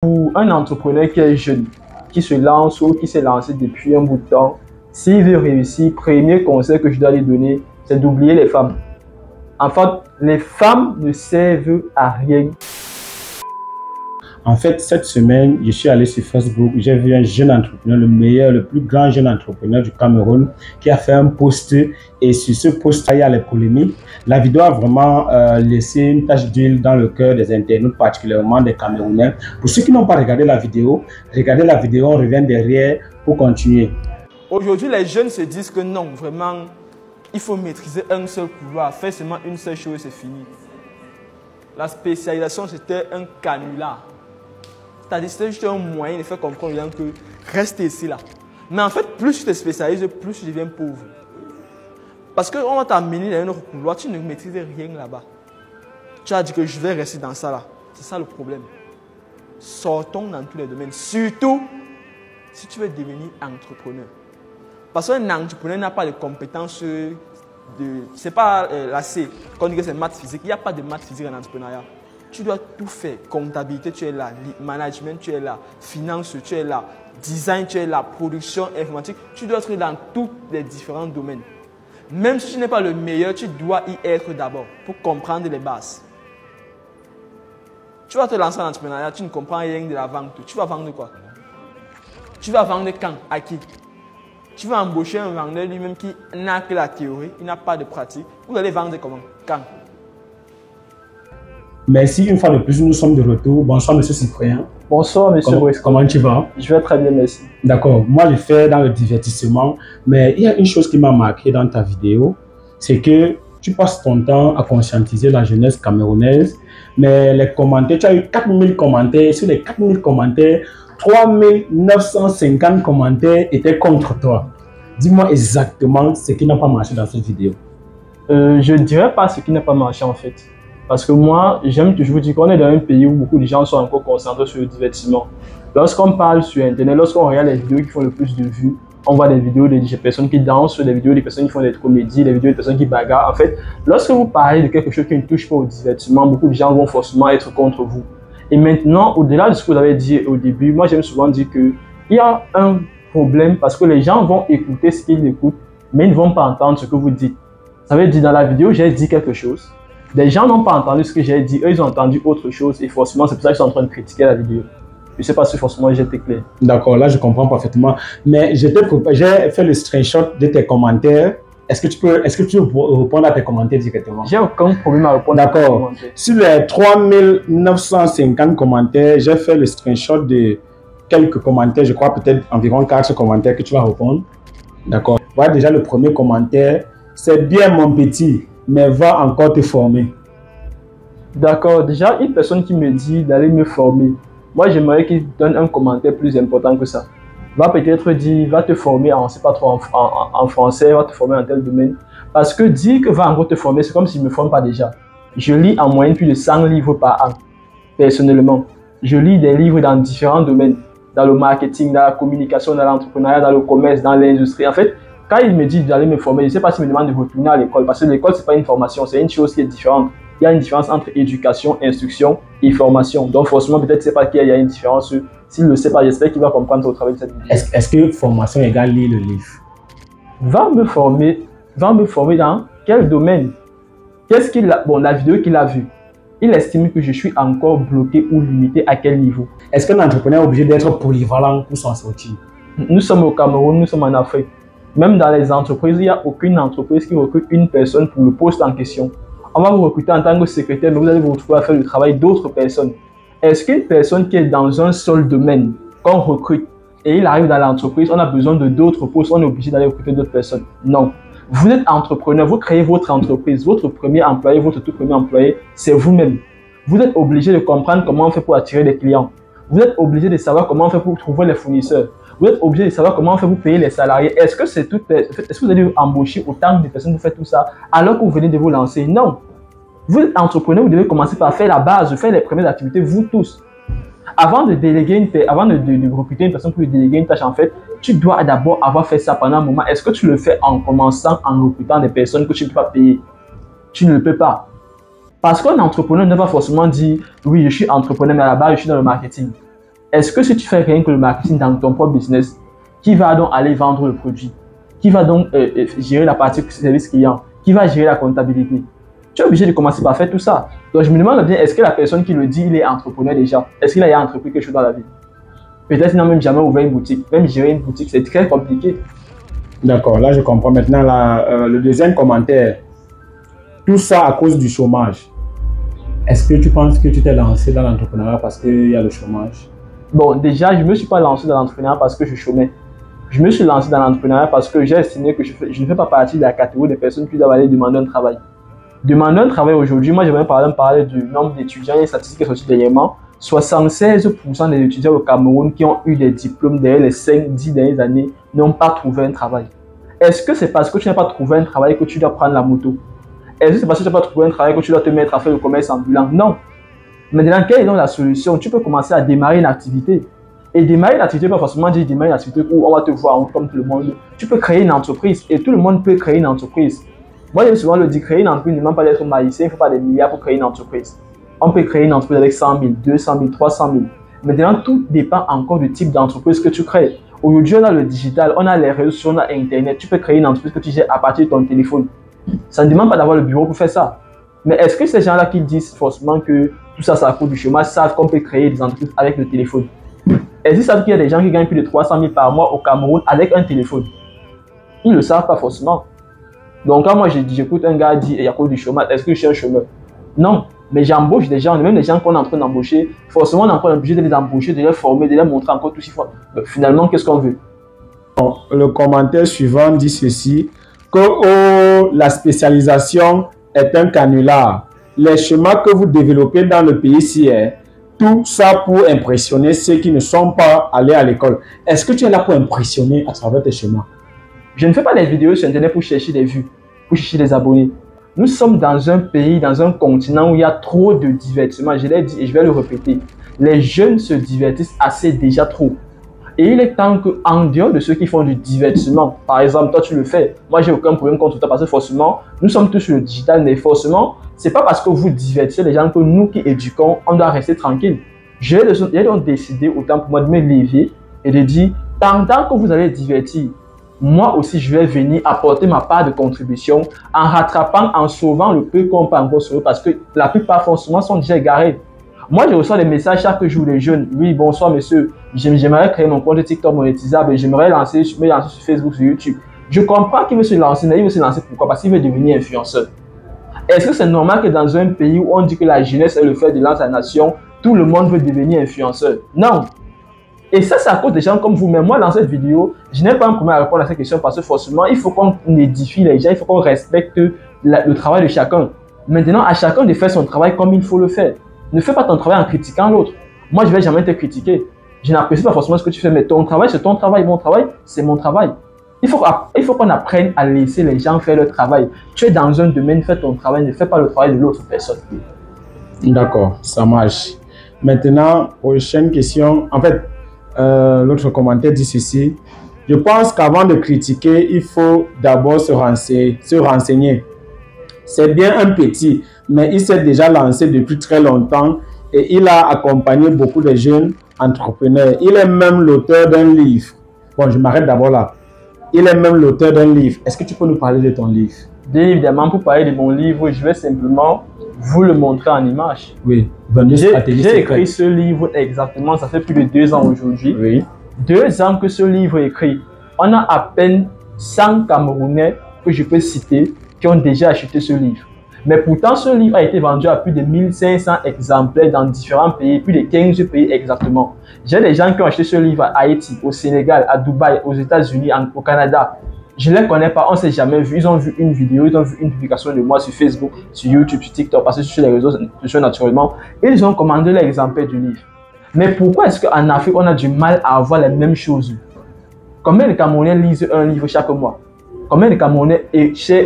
Pour un entrepreneur qui est jeune, qui se lance ou qui s'est lancé depuis un bout de temps, s'il veut réussir, premier conseil que je dois lui donner, c'est d'oublier les femmes. En fait, les femmes ne servent à rien. En fait, cette semaine, je suis allé sur Facebook, j'ai vu un jeune entrepreneur, le meilleur, le plus grand jeune entrepreneur du Cameroun, qui a fait un post et sur ce post, il y a les polémiques. La vidéo a vraiment laissé une tache d'huile dans le cœur des internautes, particulièrement des Camerounais. Pour ceux qui n'ont pas regardé la vidéo, regardez la vidéo, on revient derrière pour continuer. Aujourd'hui, les jeunes se disent que non, vraiment, il faut maîtriser un seul couloir, faire seulement une seule chose et c'est fini. La spécialisation, c'était un canular. C'est-à-dire c'était juste un moyen de faire comprendre aux gens que reste ici là. Mais en fait, plus tu te spécialises, plus tu deviens pauvre. Parce qu'on va t'amener dans un autre couloir, tu ne maîtrises rien là-bas. Tu as dit que je vais rester dans ça là. C'est ça le problème. Sortons dans tous les domaines. Surtout si tu veux devenir entrepreneur. Parce qu'un entrepreneur n'a pas de compétences c'est pas la C. Quand on dit que c'est maths physique, il n'y a pas de maths physique en entrepreneuriat. Tu dois tout faire. Comptabilité, tu es là. Management, tu es là. Finance, tu es là. Design, tu es là. Production, informatique. Tu dois être dans tous les différents domaines. Même si tu n'es pas le meilleur, tu dois y être d'abord pour comprendre les bases. Tu vas te lancer en entrepreneuriat, tu ne comprends rien de la vente. Tu vas vendre quoi? Tu vas vendre quand? À qui? Tu vas embaucher un vendeur lui-même qui n'a que la théorie, il n'a pas de pratique. Vous allez vendre comment? Quand? Merci une fois de plus, nous sommes de retour. Bonsoir Monsieur Cyprien. Bonsoir Monsieur Brice. Comment tu vas? Je vais très bien, merci. D'accord, moi je fais dans le divertissement, mais il y a une chose qui m'a marqué dans ta vidéo, c'est que tu passes ton temps à conscientiser la jeunesse camerounaise, mais les commentaires, tu as eu 4000 commentaires, sur les 4000 commentaires, 3950 commentaires étaient contre toi. Dis-moi exactement ce qui n'a pas marché dans cette vidéo. Je ne dirais pas ce qui n'a pas marché en fait. Parce que moi, j'aime toujours dire qu'on est dans un pays où beaucoup de gens sont encore concentrés sur le divertissement. Lorsqu'on parle sur Internet, lorsqu'on regarde les vidéos qui font le plus de vues, on voit des vidéos des personnes qui dansent, des vidéos des personnes qui font des comédies, des vidéos des personnes qui bagarrent. En fait, lorsque vous parlez de quelque chose qui ne touche pas au divertissement, beaucoup de gens vont forcément être contre vous. Et maintenant, au-delà de ce que vous avez dit au début, moi j'aime souvent dire qu'il y a un problème parce que les gens vont écouter ce qu'ils écoutent, mais ils ne vont pas entendre ce que vous dites. Ça veut dire dans la vidéo, j'ai dit quelque chose. Les gens n'ont pas entendu ce que j'ai dit, eux ils ont entendu autre chose et forcément c'est pour ça qu'ils sont en train de critiquer la vidéo. Je ne sais pas si forcément j'ai été clair. D'accord, là je comprends parfaitement. Mais j'ai fait le screenshot de tes commentaires. Est-ce que tu peux répondre à tes commentaires directement? J'ai aucun problème à répondre à tes commentaires. Sur les 3950 commentaires, j'ai fait le screenshot de quelques commentaires, je crois peut-être environ 4 commentaires que tu vas répondre. D'accord. Voilà déjà le premier commentaire. C'est bien mon petit, mais va encore te former. D'accord, déjà une personne qui me dit d'aller me former, moi j'aimerais qu'il donne un commentaire plus important que ça. Va peut-être dire, va te former en, c'est pas trop en français, va te former en tel domaine. Parce que dire que va encore te former, c'est comme s'il ne me forme pas déjà. Je lis en moyenne plus de 100 livres par an, personnellement. Je lis des livres dans différents domaines, dans le marketing, dans la communication, dans l'entrepreneuriat, dans le commerce, dans l'industrie. En fait, quand il me dit d'aller me former, je ne sais pas s'il me demande de retourner à l'école, parce que l'école, ce n'est pas une formation, c'est une chose qui est différente. Il y a une différence entre éducation, instruction et formation. Donc forcément, peut-être qu'il ne sait pas qu'il y a une différence. S'il ne le sait pas, j'espère qu'il va comprendre au travers de cette vidéo. Est-ce que formation égale lire le livre? Va me former dans quel domaine? Qu'est-ce qu'il a? Bon, la vidéo qu'il a vue, il estime que je suis encore bloqué ou limité à quel niveau? Est-ce qu'un entrepreneur est obligé d'être polyvalent pour s'en sortir? Nous sommes au Cameroun, nous sommes en Afrique. Même dans les entreprises, il n'y a aucune entreprise qui recrute une personne pour le poste en question. On va vous recruter en tant que secrétaire, mais vous allez vous retrouver à faire le travail d'autres personnes. Est-ce qu'une personne qui est dans un seul domaine, qu'on recrute, et il arrive dans l'entreprise, on a besoin de d'autres postes, on est obligé d'aller recruter d'autres personnes? Non. Vous êtes entrepreneur, vous créez votre entreprise, votre premier employé, votre tout premier employé, c'est vous-même. Vous êtes obligé de comprendre comment on fait pour attirer des clients. Vous êtes obligé de savoir comment on fait pour trouver les fournisseurs. Vous êtes obligé de savoir comment on fait pour payer les salariés. Est-ce que vous allez embaucher autant de personnes pour faire tout ça alors que vous venez de vous lancer? Non. Vous êtes entrepreneur, vous devez commencer par faire la base, faire les premières activités, vous tous. Avant de recruter une personne pour lui déléguer une tâche, en fait, tu dois d'abord avoir fait ça pendant un moment. Est-ce que tu le fais en commençant en recrutant des personnes que tu ne peux pas payer? Tu ne le peux pas. Parce qu'un entrepreneur ne va pas forcément dire « Oui, je suis entrepreneur, mais à la base, je suis dans le marketing. » Est-ce que si tu fais rien que le marketing dans ton propre business, qui va donc aller vendre le produit? Qui va donc gérer la partie service client? Qui va gérer la comptabilité? Tu es obligé de commencer par faire tout ça. Donc, je me demande bien, est-ce que la personne qui le dit, il est entrepreneur déjà? Est-ce qu'il a entrepris quelque chose dans la vie? Peut-être qu'il n'a même jamais ouvert une boutique. Même gérer une boutique, c'est très compliqué. D'accord, là je comprends. Maintenant, le deuxième commentaire. Tout ça à cause du chômage. Est-ce que tu penses que tu t'es lancé dans l'entrepreneuriat parce qu'il y a le chômage? Bon, déjà, je ne me suis pas lancé dans l'entrepreneuriat parce que je chômais. Je me suis lancé dans l'entrepreneuriat parce que j'ai estimé que je ne fais pas partie de la catégorie des personnes qui doivent aller demander un travail. Demander un travail aujourd'hui, moi j'aimerais par exemple parler du nombre d'étudiants. Il y a une statistique qui est sortie dernièrement. 76% des étudiants au Cameroun qui ont eu des diplômes derrière les 5-10 dernières années n'ont pas trouvé un travail. Est-ce que c'est parce que tu n'as pas trouvé un travail que tu dois prendre la moto? Est-ce que c'est parce que tu n'as pas trouvé un travail que tu dois te mettre à faire le commerce ambulant? Non. Maintenant, quelle est donc la solution? Tu peux commencer à démarrer une activité. Et démarrer une activité, pas forcément dire démarrer une activité où on va te voir comme tout le monde. Tu peux créer une entreprise et tout le monde peut créer une entreprise. Moi, j'aime souvent le dire, créer une entreprise ne demande pas d'être maïsien, il ne faut pas des milliards pour créer une entreprise. On peut créer une entreprise avec 100 000, 200 000, 300 000. Maintenant, tout dépend encore du type d'entreprise que tu crées. Aujourd'hui, on a le digital, on a les réseaux sociaux, on a Internet. Tu peux créer une entreprise que tu gères à partir de ton téléphone. Ça ne demande pas d'avoir le bureau pour faire ça. Mais est-ce que ces gens-là qui disent forcément que tout ça, ça coûte du chômage, savent qu'on peut créer des entreprises avec le téléphone? Est-ce qu'ils savent qu'il y a des gens qui gagnent plus de 300 000 par mois au Cameroun avec un téléphone? Ils ne le savent pas forcément. Donc, quand moi j'écoute un gars dire il y a cause du chômage, est-ce que je suis un chômeur? Non, mais j'embauche des gens, même les gens qu'on est en train d'embaucher, forcément on est encore obligé de les embaucher, de les former, de les montrer encore tout ce qu'il faut. Finalement, qu'est-ce qu'on veut? Le commentaire suivant dit ceci, que la spécialisation est un canular. Les chemins que vous développez dans le pays ici, tout ça pour impressionner ceux qui ne sont pas allés à l'école. Est-ce que tu es là pour impressionner à travers tes chemins? Je ne fais pas des vidéos sur Internet pour chercher des vues, pour chercher des abonnés. Nous sommes dans un pays, dans un continent où il y a trop de divertissement. Je l'ai dit et je vais le répéter. Les jeunes se divertissent assez déjà trop. Et il est temps qu'en dehors de ceux qui font du divertissement, par exemple, toi tu le fais, moi j'ai aucun problème contre toi parce que forcément, nous sommes tous sur le digital, mais forcément, c'est pas parce que vous divertissez les gens que nous qui éduquons, on doit rester tranquille. J'ai donc décidé autant pour moi de me lever et de dire, pendant que vous allez divertir, moi aussi je vais venir apporter ma part de contribution en rattrapant, en sauvant le peu qu'on peut encore sauver parce que la plupart forcément sont déjà égarés. Moi, je reçois des messages chaque jour des jeunes. Oui, bonsoir monsieur, j'aimerais créer mon compte TikTok monétisable, j'aimerais me lancer sur Facebook, sur YouTube. Je comprends qu'il veut se lancer, mais il veut se lancer pourquoi? Parce qu'il veut devenir influenceur. Est-ce que c'est normal que dans un pays où on dit que la jeunesse est le fer de lance de la nation, tout le monde veut devenir influenceur? Non. Et ça, c'est à cause des gens comme vous. Mais moi, dans cette vidéo, je n'ai pas un problème à répondre à cette question parce que forcément, il faut qu'on édifie les gens, il faut qu'on respecte le travail de chacun. Maintenant, à chacun de faire son travail comme il faut le faire. Ne fais pas ton travail en critiquant l'autre. Moi, je ne vais jamais te critiquer. Je n'apprécie pas forcément ce que tu fais, mais ton travail, c'est ton travail. Mon travail, c'est mon travail. Il faut qu'on apprenne à laisser les gens faire leur travail. Tu es dans un domaine, fais ton travail, ne fais pas le travail de l'autre personne. D'accord, ça marche. Maintenant, prochaine question. En fait, l'autre commentaire dit ceci. Je pense qu'avant de critiquer, il faut d'abord se renseigner. C'est bien un petit, mais il s'est déjà lancé depuis très longtemps et il a accompagné beaucoup de jeunes entrepreneurs. Il est même l'auteur d'un livre. Bon, je m'arrête d'abord là. Il est même l'auteur d'un livre. Est-ce que tu peux nous parler de ton livre? Bien évidemment, pour parler de mon livre, je vais simplement vous le montrer en image. Oui. J'ai écrit ce livre exactement, ça fait plus de 2 ans aujourd'hui. Oui. 2 ans que ce livre est écrit. On a à peine 100 Camerounais que je peux citer qui ont déjà acheté ce livre. Mais pourtant, ce livre a été vendu à plus de 1500 exemplaires dans différents pays, plus de 15 pays exactement. J'ai des gens qui ont acheté ce livre à Haïti, au Sénégal, à Dubaï, aux États-Unis, au Canada. Je ne les connais pas, on ne s'est jamais vu. Ils ont vu une vidéo, ils ont vu une publication de moi sur Facebook, sur YouTube, sur TikTok, parce que sur les réseaux sociaux naturellement. Et ils ont commandé l'exemplaire du livre. Mais pourquoi est-ce qu'en Afrique, on a du mal à avoir les mêmes choses? Combien de Camerounais lisent un livre chaque mois? Combien de Camerounais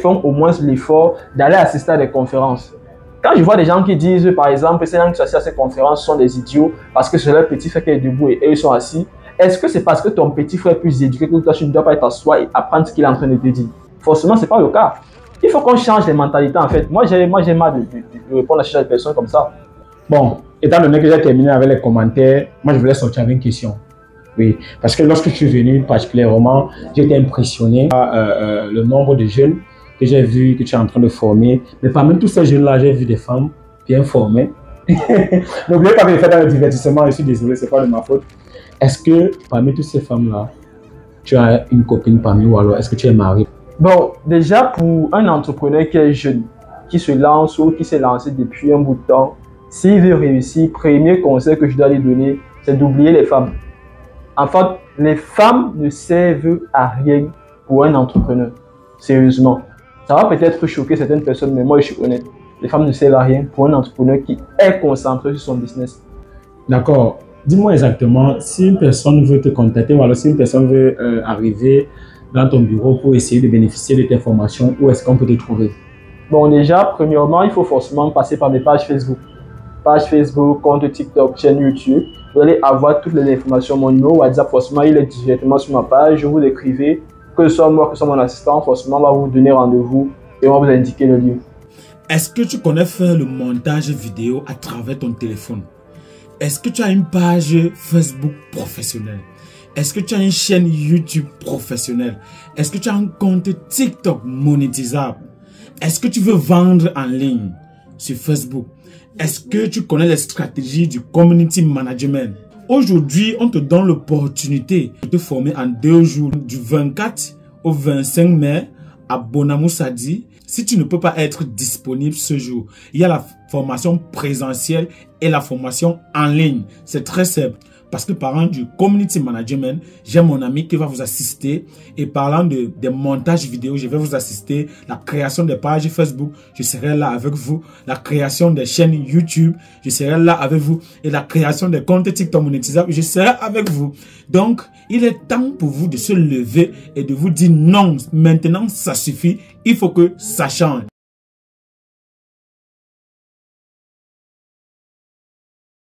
font au moins l'effort d'aller assister à des conférences? Quand je vois des gens qui disent, par exemple, ces gens qui assistent à ces conférences sont des idiots parce que c'est leur petit frère qui est debout et eux sont assis, est-ce que c'est parce que ton petit frère est plus éduqué que toi, tu ne dois pas être assis et apprendre ce qu'il est en train de te dire? Forcément, ce n'est pas le cas. Il faut qu'on change les mentalités en fait. Moi, j'ai marre de répondre à ces personnes comme ça. Bon, étant donné que j'ai terminé avec les commentaires, moi je voulais sortir avec une question. Oui, parce que lorsque je suis venu particulièrement, j'ai été impressionné par le nombre de jeunes que j'ai vu, que tu es en train de former. Mais parmi tous ces jeunes-là, j'ai vu des femmes bien formées. N'oubliez pas que je fais dans le divertissement, je suis désolé, c'est pas de ma faute. Est-ce que parmi toutes ces femmes-là, tu as une copine parmi ou alors est-ce que tu es marié? Bon, déjà pour un entrepreneur qui est jeune, qui se lance ou qui s'est lancé depuis un bout de temps, s'il veut réussir, premier conseil que je dois lui donner, c'est d'oublier les femmes. En fait, les femmes ne servent à rien pour un entrepreneur. Sérieusement. Ça va peut-être choquer certaines personnes, mais moi je suis honnête. Les femmes ne servent à rien pour un entrepreneur qui est concentré sur son business. D'accord. Dis-moi exactement, si une personne veut te contacter ou alors si une personne veut arriver dans ton bureau pour essayer de bénéficier de tes formations, où est-ce qu'on peut te trouver? Bon, déjà, premièrement, il faut forcément passer par mes pages Facebook. Page Facebook, compte TikTok, chaîne YouTube. Vous allez avoir toutes les informations. Mon numéro WhatsApp, forcément, il est directement sur ma page. Vous l'écrivez, que ce soit moi, que ce soit mon assistant, forcément, on va vous donner rendez-vous et on va vous indiquer le lieu. Est-ce que tu connais faire le montage vidéo à travers ton téléphone? Est-ce que tu as une page Facebook professionnelle? Est-ce que tu as une chaîne YouTube professionnelle? Est-ce que tu as un compte TikTok monétisable? Est-ce que tu veux vendre en ligne sur Facebook? Est-ce que tu connais les stratégies du community management? Aujourd'hui, on te donne l'opportunité de te former en 2 jours du 24 au 25 mai à Bonamoussadi. Si tu ne peux pas être disponible ce jour, il y a la formation présentielle et la formation en ligne. C'est très simple. Parce que parlant du community management, j'ai mon ami qui va vous assister. Et parlant des montages vidéo, je vais vous assister. La création des pages Facebook, je serai là avec vous. La création des chaînes YouTube, je serai là avec vous. Et la création des comptes TikTok monétisables, je serai avec vous. Donc, il est temps pour vous de se lever et de vous dire non, maintenant ça suffit. Il faut que ça change.